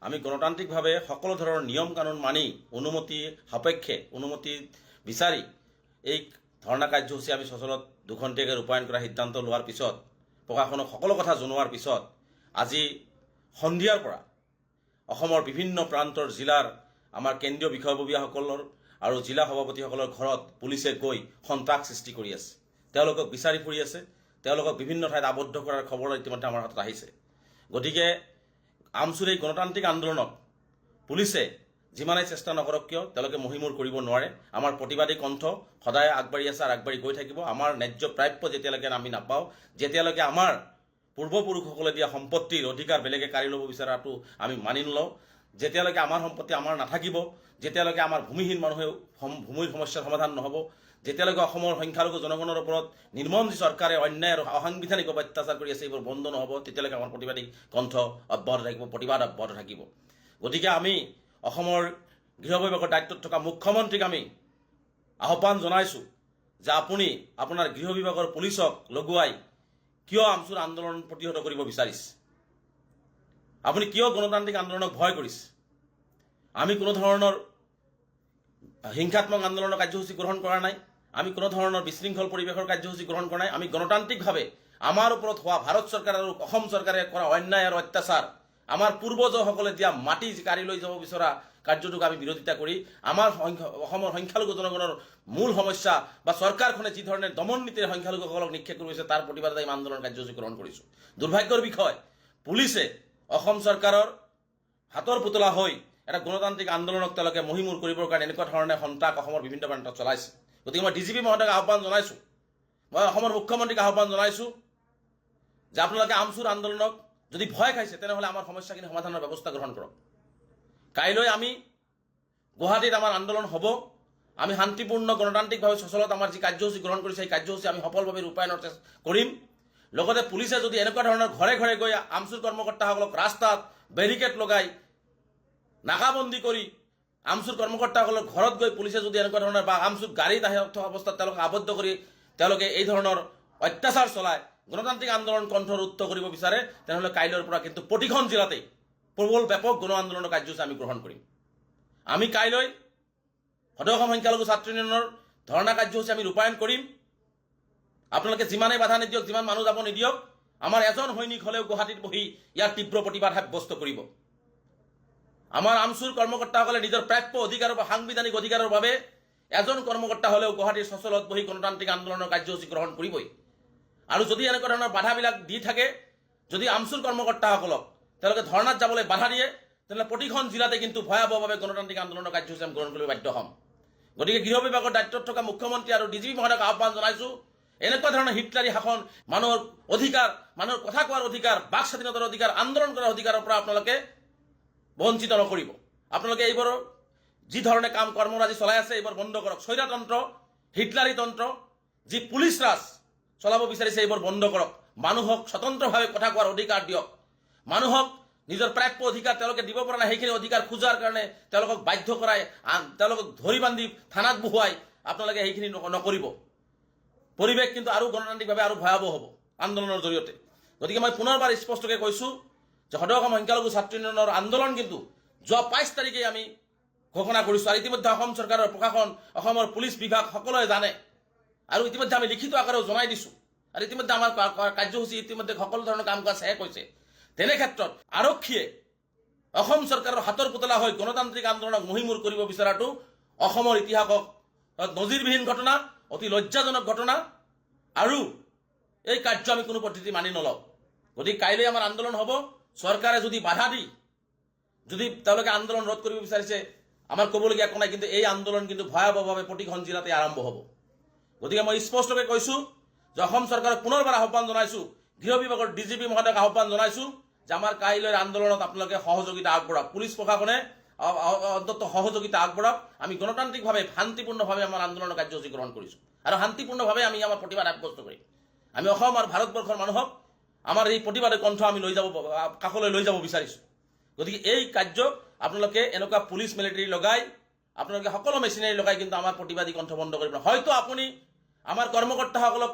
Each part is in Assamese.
আমি গণতান্ত্ৰিকভাৱে সকলো ধৰণৰ নিয়ম কানুন মানি অনুমতি সাপেক্ষে অনুমতি বিচাৰি এই ধৰ্ণা কাৰ্যসূচী আমি সচলত দুঘণ্টীয়াকৈ ৰূপায়ণ কৰাৰ সিদ্ধান্ত লোৱাৰ পিছত প্ৰশাসনক সকলো কথা জনোৱাৰ পিছত আজি সন্ধিয়াৰ পৰা অসমৰ বিভিন্ন প্ৰান্তৰ জিলাৰ আমাৰ কেন্দ্ৰীয় বিষয়ববীয়াসকলৰ আৰু জিলা সভাপতিসকলৰ ঘৰত পুলিচে গৈ সন্ত্ৰাস সৃষ্টি কৰি আছে। তেওঁলোকক বিচাৰি ফুৰি আছে, তেওঁলোকক বিভিন্ন ঠাইত আবদ্ধ কৰাৰ খবৰ ইতিমধ্যে আমাৰ হাতত আহিছে। গতিকে আমছুৰ এই গণতান্ত্ৰিক আন্দোলনক পুলিচে যিমানেই চেষ্টা নকৰক কিয় তেওঁলোকে মহিমূৰ কৰিব নোৱাৰে। আমাৰ প্ৰতিবাদী কণ্ঠ সদায় আগবাঢ়ি আছে আৰু আগবাঢ়ি গৈ থাকিব। আমাৰ ন্যায্য প্ৰাপ্য যেতিয়ালৈকে আমি নাপাওঁ, যেতিয়ালৈকে আমাৰ পূৰ্বপুৰুষসকলে দিয়া সম্পত্তিৰ অধিকাৰ বেলেগে কাঢ়ি ল'ব বিচৰাটো আমি মানি নলওঁ, যেতিয়ালৈকে আমাৰ সম্পত্তি আমাৰ নাথাকিব, যেতিয়ালৈকে আমাৰ ভূমিহীন মানুহে ভূমিৰ সমস্যাৰ সমাধান নহ'ব, যেতিয়ালৈকে অসমৰ সংখ্যালঘু জনগণৰ ওপৰত নিৰ্মম যি চৰকাৰে অন্যায় আৰু অসাংবিধানিক অত্যাচাৰ কৰি আছে এইবোৰ বন্ধ নহ'ব, তেতিয়ালৈকে আমাৰ প্ৰতিবাদী কণ্ঠ অব্যাহত থাকিব, প্ৰতিবাদ অব্যাহত থাকিব। গতিকে আমি অসমৰ গৃহ বিভাগৰ দায়িত্বত থকা মুখ্যমন্ত্ৰীক আমি আহ্বান জনাইছোঁ যে আপুনি আপোনাৰ গৃহ বিভাগৰ পুলিচক লগোৱাই কিয় আমছুৰ আন্দোলন প্ৰতিহত কৰিব বিচাৰিছে? আপুনি কিয় গণতান্ত্ৰিক আন্দোলনক ভয় কৰিছে? আমি কোনো ধৰণৰ হিংসাত্মক আন্দোলনৰ কাৰ্যসূচী গ্ৰহণ কৰা নাই, আমি কোনো ধৰণৰ বিশৃংখল পৰিৱেশৰ কাৰ্যসূচী গ্ৰহণ কৰা নাই। আমি গণতান্ত্ৰিকভাৱে আমাৰ ওপৰত হোৱা ভাৰত চৰকাৰ আৰু অসম চৰকাৰে কৰা অন্যায় আৰু অত্যাচাৰ, আমাৰ পূৰ্বজসকলে দিয়া মাটি কাঢ়ি লৈ যাব বিচৰা কাৰ্যটোক আমি বিৰোধিতা কৰি আমাৰ অসমৰ সংখ্যালঘু জনগণৰ মূল সমস্যা বা চৰকাৰখনে যি ধৰণে দমন নীতিৰে সংখ্যালঘুসকলক নিক্ষেপ কৰিছে তাৰ প্ৰতিবাদত আমি আন্দোলন কাৰ্যসূচী গ্ৰহণ কৰিছোঁ। দুৰ্ভাগ্যৰ বিষয়, পুলিচে অসম চৰকাৰৰ হাতৰ পুতলা হৈ এটা গণতান্ত্ৰিক আন্দোলনক তেওঁলোকে মহিমূৰ কৰিবৰ কাৰণে এনেকুৱা ধৰণে সন্ত্ৰাস অসমৰ বিভিন্ন প্ৰান্তত চলাইছে। গতিকে মই ডিজিপি মহোদয়ক আহ্বান জনাইছোঁ, মই অসমৰ মুখ্যমন্ত্ৰীক আহ্বান জনাইছোঁ যে আপোনালোকে আমছুৰ আন্দোলনক যদি ভয় খাইছে তেনেহ'লে আমাৰ সমস্যাখিনি সমাধানৰ ব্যৱস্থা গ্ৰহণ কৰক। কাইলৈ আমি গুৱাহাটীত আমাৰ আন্দোলন হ'ব। আমি শান্তিপূৰ্ণ গণতান্ত্ৰিকভাৱে সচলত আমাৰ যি কাৰ্যসূচী গ্ৰহণ কৰিছে সেই কাৰ্যসূচী আমি সফলভাৱে ৰূপায়ণৰ কৰিম। লগতে পুলিচে যদি এনেকুৱা ধৰণৰ ঘৰে ঘৰে গৈ আমছুৰ কৰ্মকৰ্তাসকলক ৰাস্তাত বেৰিকেড লগাই নাকাবন্দী কৰি আমছুৰ কৰ্মকৰ্তাসকলৰ ঘৰত গৈ পুলিচে যদি এনেকুৱা ধৰণৰ বা আমছুৰ গাড়ীত আহি থকা অৱস্থাত তেওঁলোকক আবদ্ধ কৰি তেওঁলোকে এই ধৰণৰ অত্যাচাৰ চলায় গণতান্ত্ৰিক আন্দোলন কণ্ঠ ৰুদ্ধ কৰিব বিচাৰে, তেনেহ'লে কাইলৈৰ পৰা কিন্তু প্ৰতিখন জিলাতেই প্ৰবল ব্যাপক গণ আন্দোলনৰ কাৰ্যসূচী আমি গ্ৰহণ কৰিম। আমি কাইলৈ সদৌ অসম সংখ্যালঘু ছাত্ৰ ইউনিয়নৰ ধৰ্ণা কাৰ্যসূচী আমি ৰূপায়ণ কৰিম। আপোনালোকে যিমানেই বাধা নিদিয়ক, যিমান মানুহ যাব নিদিয়ক, আমাৰ এজন সৈনিক হ'লেও গুৱাহাটীত বহি ইয়াৰ তীব্ৰ প্ৰতিবাদ সাব্যস্ত কৰিব। আমাৰ আমছুৰ কৰ্মকৰ্তাসকলে নিজৰ প্ৰাপ্য অধিকাৰৰ বা সাংবিধানিক অধিকাৰৰ বাবে এজন কৰ্মকৰ্তা হ'লেও গুৱাহাটীৰ চচলত বহি গণতান্ত্ৰিক আন্দোলনৰ কাৰ্যসূচী গ্ৰহণ কৰিবই। আৰু যদি এনেকুৱা ধৰণৰ বাধাবিলাক দি থাকে, যদি আমছুৰ কৰ্মকৰ্তাসকলক তেওঁলোকে ধৰ্ণাত যাবলৈ বাধা দিয়ে, তেনেহ'লে প্ৰতিখন জিলাতে কিন্তু ভয়াৱহভাৱে গণতান্ত্ৰিক আন্দোলনৰ কাৰ্যসূচী আমি গ্ৰহণ কৰিব বাধ্য হ'ম। গতিকে গৃহ বিভাগৰ দায়িত্বত থকা মুখ্যমন্ত্ৰী আৰু ডিজিপি মহোদয়ক আহ্বান জনাইছোঁ, এনেকুৱা ধৰণৰ হিটলাৰী শাসন, মানুহৰ অধিকাৰ, মানুহৰ কথা কোৱাৰ অধিকাৰ, বাক স্বাধীনতাৰ অধিকাৰ, আন্দোলন কৰাৰ অধিকাৰৰ পৰা আপোনালোকে বঞ্চিত নকৰিব। আপোনালোকে এইবোৰ যি ধৰণে কৰ্মৰাজি চলাই আছে এইবোৰ বন্ধ কৰক। স্বৈৰতন্ত্ৰ, হিটলাৰী তন্ত্ৰ, যি পুলিচ ৰাজ চলাব বিচাৰিছে এইবোৰ বন্ধ কৰক। মানুহক স্বতন্ত্ৰভাৱে কথা কোৱাৰ অধিকাৰ দিয়ক। মানুহক নিজৰ প্ৰাপ্য অধিকাৰ তেওঁলোকে দিব পৰা নাই, সেইখিনি অধিকাৰ খোজাৰ কাৰণে তেওঁলোকক বাধ্য কৰাই, তেওঁলোকক ধৰি বান্ধি থানাত বহুৱাই আপোনালোকে সেইখিনি নকৰিব। পৰিৱেশ কিন্তু আৰু গণতান্ত্ৰিকভাৱে আৰু ভয়াৱহ হ'ব আন্দোলনৰ জৰিয়তে। গতিকে মই পুনৰবাৰ স্পষ্টকৈ কৈছোঁ যে সদৌ অসম সংখ্যালঘু ছাত্ৰ ইউনিয়নৰ আন্দোলন কিন্তু যোৱা 5 তাৰিখে আমি ঘোষণা কৰিছোঁ। আৰু ইতিমধ্যে অসম চৰকাৰৰ প্ৰশাসন, অসমৰ পুলিচ বিভাগ সকলোৱে জানে আৰু ইতিমধ্যে আমি লিখিত আকাৰেও জনাই দিছোঁ। আৰু ইতিমধ্যে আমাৰ কাৰ্যসূচী ইতিমধ্যে সকলো ধৰণৰ কাম কাজ শেষ হৈছে। তেনে ক্ষেত্ৰত আৰক্ষীয়ে অসম চৰকাৰৰ হাতৰ পুতলা হৈ গণতান্ত্ৰিক আন্দোলনক মহিমূৰ কৰিব বিচৰাটো অসমৰ ইতিহাসক নজিৰবিহীন ঘটনা, অতি লজ্জাজনক ঘটনা। আৰু এই কাৰ্য আমি কোনো পদ্ধতি মানি নলওঁ। গতিকে কাইলৈ আমাৰ আন্দোলন হ'ব। চৰকাৰে যদি বাধা দি যদি তেওঁলোকে আন্দোলন ৰোধ কৰিব বিচাৰিছে, আমাৰ ক'বলগীয়া একো নাই, কিন্তু এই আন্দোলন কিন্তু ভয়াৱহভাৱে প্ৰতিখন জিলাতে আৰম্ভ হ'ব। গতিকে মই স্পষ্টকৈ কৈছোঁ যে অসম চৰকাৰক পুনৰবাৰ আহ্বান জনাইছোঁ, গৃহ বিভাগৰ ডিজিপি মহোদয়ক আহ্বান জনাইছোঁ যে আমাৰ কাইলৈৰ আন্দোলনত আপোনালোকে সহযোগিতা আগবঢ়াওক, পুলিচ প্ৰশাসনে অন্ততঃ সহযোগিতা আগবঢ়াওক। আমি গণতান্ত্ৰিকভাৱে শান্তিপূৰ্ণভাৱে আমাৰ আন্দোলনৰ কাৰ্যসূচী গ্ৰহণ কৰিছোঁ আৰু শান্তিপূৰ্ণভাৱে আমি আমাৰ প্ৰতিবাদ সাব্যস্ত কৰিম। আমি অসম আৰু ভাৰতবৰ্ষৰ মানুহক আমাৰ এই প্ৰতিবাদৰ কণ্ঠ আমি কাষলৈ লৈ যাব বিচাৰিছোঁ। গতিকে এই কাৰ্য আপোনালোকে এনেকুৱা পুলিচ মিলিটাৰী লগাই, আপোনালোকে সকলো মেচিনাৰী লগাই কিন্তু আমাৰ প্ৰতিবাদী কণ্ঠ বন্ধ কৰিব। হয়তো আপুনি আমাৰ কৰ্মকৰ্তাসকলক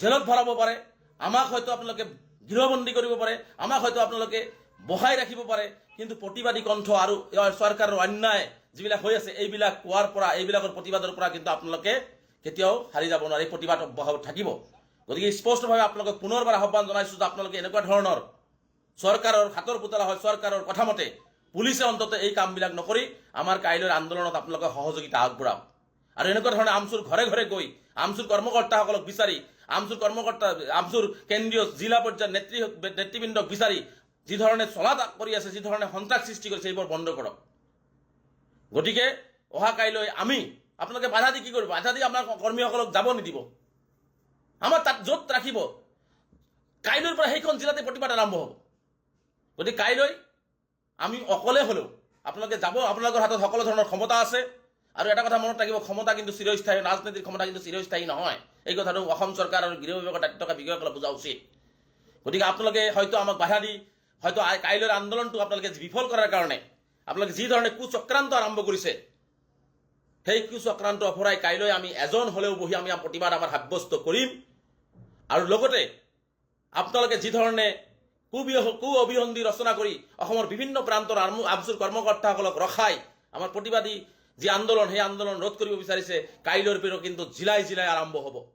জেলত ভৰাব পাৰে, আমাক হয়তো আপোনালোকে গৃহবন্দী কৰিব পাৰে, আমাক হয়তো আপোনালোকে বহাই ৰাখিব পাৰে, কিন্তু প্ৰতিবাদী কণ্ঠ আৰু চৰকাৰৰ অন্যায় যিবিলাক হৈ আছে এইবিলাক কোৱাৰ পৰা, এইবিলাকৰ প্ৰতিবাদৰ পৰা কিন্তু আপোনালোকে কেতিয়াও হাৰি যাব নোৱাৰে, প্ৰতিবাদ অব্যাহত থাকিব। গতিকে স্পষ্টভাৱে আপোনালোকক পুনৰবাৰ আহ্বান জনাইছোঁ যে আপোনালোকে এনেকুৱা ধৰণৰ চৰকাৰৰ হাতৰ পুতলা হয়, চৰকাৰৰ কথামতে পুলিচে অন্তত এই কামবিলাক নকৰি আমাৰ কাইলৈৰ আন্দোলনত আপোনালোকে সহযোগিতা আগবঢ়াওক। আৰু এনেকুৱা ধৰণে আমচুৰ ঘৰে ঘৰে গৈ আমচুৰ কৰ্মকৰ্তাসকলক বিচাৰি, আমচুৰ কেন্দ্ৰীয় জিলা পৰ্যায়ৰ নেতৃবৃন্দক বিচাৰি যি ধৰণে চলা কৰি আছে, যি ধৰণে সন্ত্ৰাস সৃষ্টি কৰিছে, এইবোৰ বন্ধ কৰক। গতিকে অহা কাইলৈ আমি আপোনালোকে বাধা দি কি কৰিব? বাধা দি আপোনাৰ কৰ্মীসকলক যাব নিদিব, আমাৰ তাত য'ত ৰাখিব, কাইলৈৰ পৰা সেইখন জিলাতে প্ৰতিবাদ আৰম্ভ হ'ব। গতিকে কাইলৈ আমি অকলে হ'লেও আপোনালোকে যাব, আপোনালোকৰ হাতত সকলো ধৰণৰ ক্ষমতা আছে। আৰু এটা কথা মনত ৰাখিব, ক্ষমতা কিন্তু চিৰস্থায়ী, ৰাজনীতিৰ ক্ষমতা কিন্তু চিৰস্থায়ী নহয়। এই কথাটো অসম চৰকাৰ আৰু গৃহ বিভাগৰ দায়িত্ব থকা বিষয়াসকলে বুজা উচিত। গতিকে আপোনালোকে হয়তো আমাক বাধা দি হয়তো কাইলৈৰ আন্দোলনটো আপোনালোকে বিফল কৰাৰ কাৰণে আপোনালোকে যি ধৰণে কুচক্ৰান্ত আৰম্ভ কৰিছে, সেই কুচক্ৰান্ত অফৰাই কাইলৈ আমি এজন হ'লেও বহি আমি প্ৰতিবাদ আমাৰ সাব্যস্ত কৰিম। আৰু লগতে আপোনালোকে যি ধৰণে কু অভিসন্ধি ৰচনা কৰি অসমৰ বিভিন্ন প্ৰান্তৰ আমচুৰ কৰ্মকৰ্তাসকলক ৰখাই আমাৰ প্ৰতিবাদী যি আন্দোলন, সেই আন্দোলন ৰোধ কৰিব বিচাৰিছে, কাইলৈৰ পৰা কিন্তু জিলাই জিলাই আৰম্ভ হ'ব।